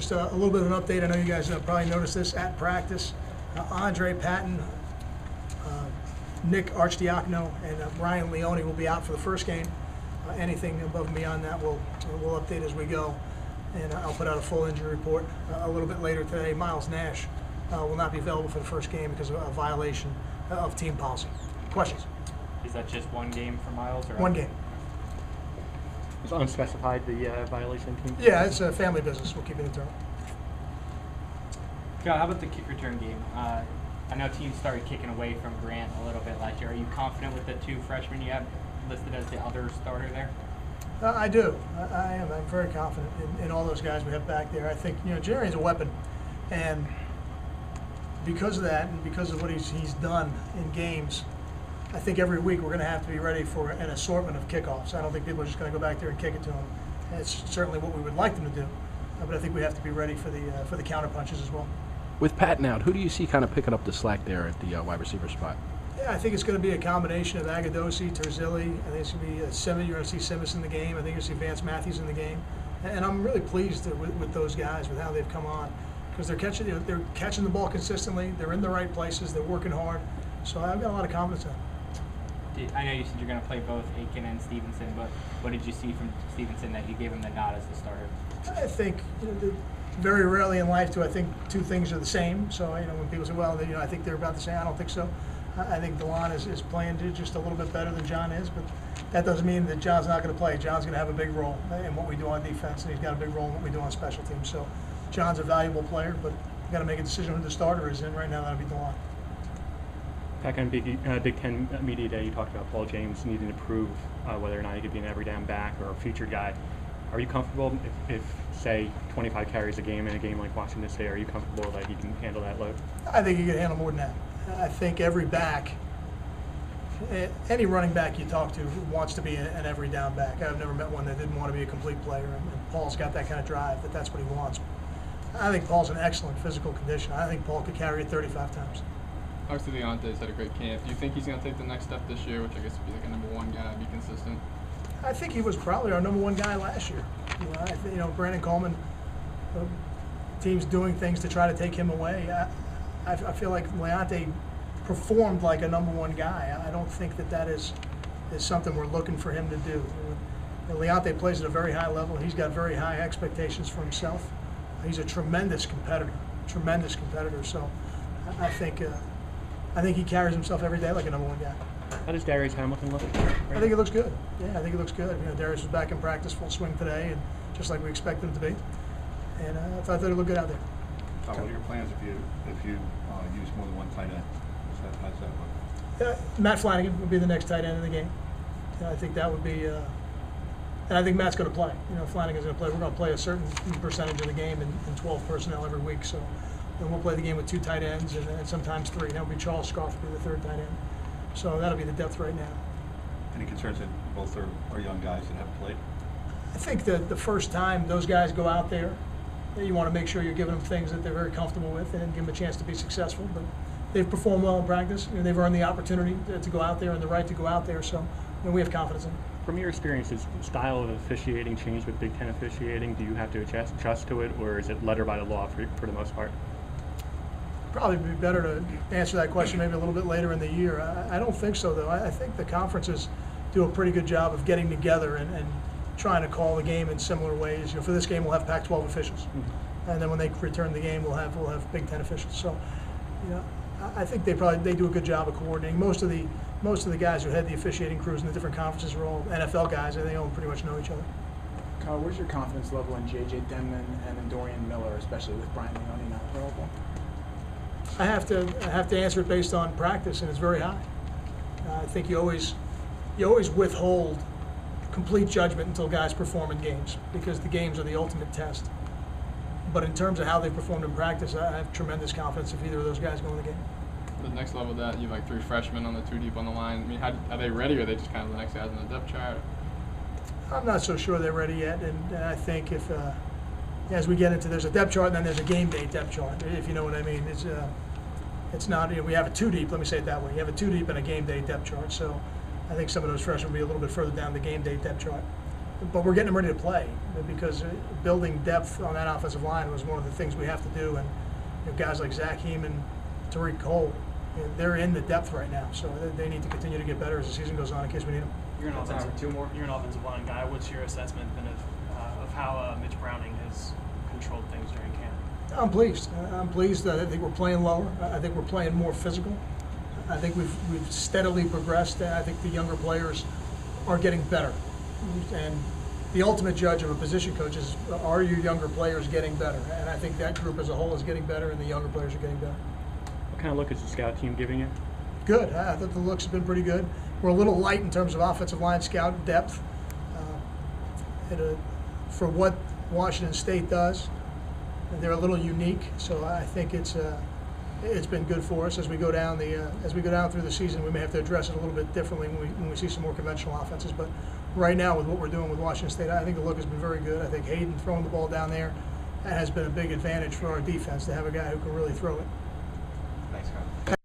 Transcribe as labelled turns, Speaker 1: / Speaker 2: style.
Speaker 1: just a little bit of an update. I know you guys probably noticed this at practice. Andre Patton, Nick Archdiacono, and Brian Leone will be out for the first game. Anything above and beyond that, we'll update as we go. And I'll put out a full injury report a little bit later today. Miles Nash will not be available for the first game because of a violation of team policy. Questions?
Speaker 2: Is that just one game for Miles? Or
Speaker 1: one game.
Speaker 3: Is unspecified the violation team?
Speaker 1: Yeah, it's a family business. We'll keep it internal.
Speaker 2: Joe, how about the kick return game? I know teams started kicking away from Grant a little bit last year. Are you confident with the two freshmen you have listed as the other starter there?
Speaker 1: I do. I am. I'm very confident in all those guys we have back there. I think, Jerry's a weapon, and because of that and because of what he's done in games, I think every week we're going to have to be ready for an assortment of kickoffs. I don't think people are just going to go back there and kick it to him. It's certainly what we would like them to do, but I think we have to be ready for the counter punches as well.
Speaker 4: With Patton out, who do you see kind of picking up the slack there at the wide receiver spot?
Speaker 1: Yeah, I think it's going to be a combination of Agadosi, Terzilli. I think it's going to be Simmons. You're going to see Simmons in the game. I think you're going to see Vance Matthews in the game. And I'm really pleased with those guys, with how they've come on, because they're catching the ball consistently. They're in the right places. They're working hard. So I've got a lot of confidence in them.
Speaker 2: I know you said you're going to play both Aiken and Stevenson, but what did you see from Stevenson that you gave him the nod as the starter?
Speaker 1: I think very rarely in life do I think two things are the same. So when people say, well, I think they're about the same, I don't think so. I think DeLon is playing just a little bit better than John is, but that doesn't mean that John's not going to play. John's going to have a big role in what we do on defense, and he's got a big role in what we do on special teams. So John's a valuable player, but you've got to make a decision who the starter is, and right now that'll be DeLon.
Speaker 3: Back on Big Ten Media Day, you talked about Paul James needing to prove whether or not he could be an every down back or a featured guy. Are you comfortable if say, 25 carries a game in a game like Washington State? Are you comfortable that he can handle that load?
Speaker 1: I think he can handle more than that. I think every back, any running back you talk to wants to be an every down back. I've never met one that didn't want to be a complete player, and Paul's got that kind of drive, that's what he wants. I think Paul's in excellent physical condition. I think Paul could carry it 35 times.
Speaker 5: Obviously, Leonte's had a great camp. Do you think he's going to take the next step this year, which I guess would be like a number one guy, be consistent?
Speaker 1: I think he was probably our number one guy last year. Brandon Coleman, teams doing things to try to take him away. I feel like Leonte performed like a number one guy. I don't think that is something we're looking for him to do. Leonte plays at a very high level. He's got very high expectations for himself. He's a tremendous competitor. So I think he carries himself every day like a number one guy.
Speaker 3: How does Darius Hamilton look?
Speaker 1: I think it looks good. Yeah, I think it looks good. Darius was back in practice full swing today, and just like we expected him to be. And I thought they looked good out there.
Speaker 6: What are your plans if you use more than one tight end? How does that look?
Speaker 1: Matt Flanagan would be the next tight end in the game. I think that would be, and I think Matt's going to play. Flanagan's going to play. We're going to play a certain percentage of the game in 12 personnel every week. So then we'll play the game with two tight ends and sometimes three. That would be Charles Scarf would be the third tight end. So that'll be the depth right now.
Speaker 6: Any concerns that both are young guys that haven't played?
Speaker 1: I think that the first time those guys go out there, you want to make sure you're giving them things that they're very comfortable with and give them a chance to be successful. But they've performed well in practice. They've earned the opportunity to go out there and the right to go out there. So we have confidence in them.
Speaker 3: From your experience, has the style of officiating changed with Big Ten officiating? Do you have to adjust to it, or is it letter by the law for the most part?
Speaker 1: Probably be better to answer that question maybe a little bit later in the year. I don't think so, though. I think the conferences do a pretty good job of getting together and trying to call the game in similar ways. For this game, we'll have Pac-12 officials, and then when they return the game, we'll have Big Ten officials. So, I think they do a good job of coordinating. Most of the guys who head the officiating crews in the different conferences are all NFL guys, and they all pretty much know each other.
Speaker 7: Kyle, where's your confidence level in J.J. Denman and in Dorian Miller, especially with Brian Leone not available?
Speaker 1: I have to answer it based on practice, and it's very high. I think you always withhold complete judgment until guys perform in games, because the games are the ultimate test. But in terms of how they performed in practice, I have tremendous confidence if either of those guys go in the game.
Speaker 5: The next level of that, you have like three freshmen on the two deep on the line. I mean, are they ready, or are they just kind of the next guys on the depth chart? I'm
Speaker 1: not so sure they're ready yet, and I think if as we get into, there's a depth chart and then there's a game day depth chart, if you know what I mean. It's not, we have a two deep, let me say it that way. You have a two deep and a game day depth chart, so I think some of those freshmen will be a little bit further down the game day depth chart. but we're getting them ready to play because building depth on that offensive line was one of the things we have to do. And guys like Zach Heeman, Tariq Cole, they're in the depth right now, so they need to continue to get better as the season goes on in case we need them.
Speaker 8: You're an offensive line guy. What's your assessment then of how Mitch Browning has controlled things during camp?
Speaker 1: I'm pleased. I'm pleased. I think we're playing lower. I think we're playing more physical. I think we've steadily progressed. I think the younger players are getting better. And the ultimate judge of a position coach is, are your younger players getting better? And I think that group as a whole is getting better, and the younger players are getting better.
Speaker 3: What kind of look is the scout team giving you?
Speaker 1: Good. I thought the looks have been pretty good. We're a little light in terms of offensive line scout depth. For what Washington State does, they're a little unique. So I think it's been good for us as we go down through the season. We may have to address it a little bit differently when we see some more conventional offenses. But right now, with what we're doing with Washington State, I think the look has been very good. I think Hayden throwing the ball down there has been a big advantage for our defense to have a guy who can really throw it.
Speaker 2: Thanks, Carl.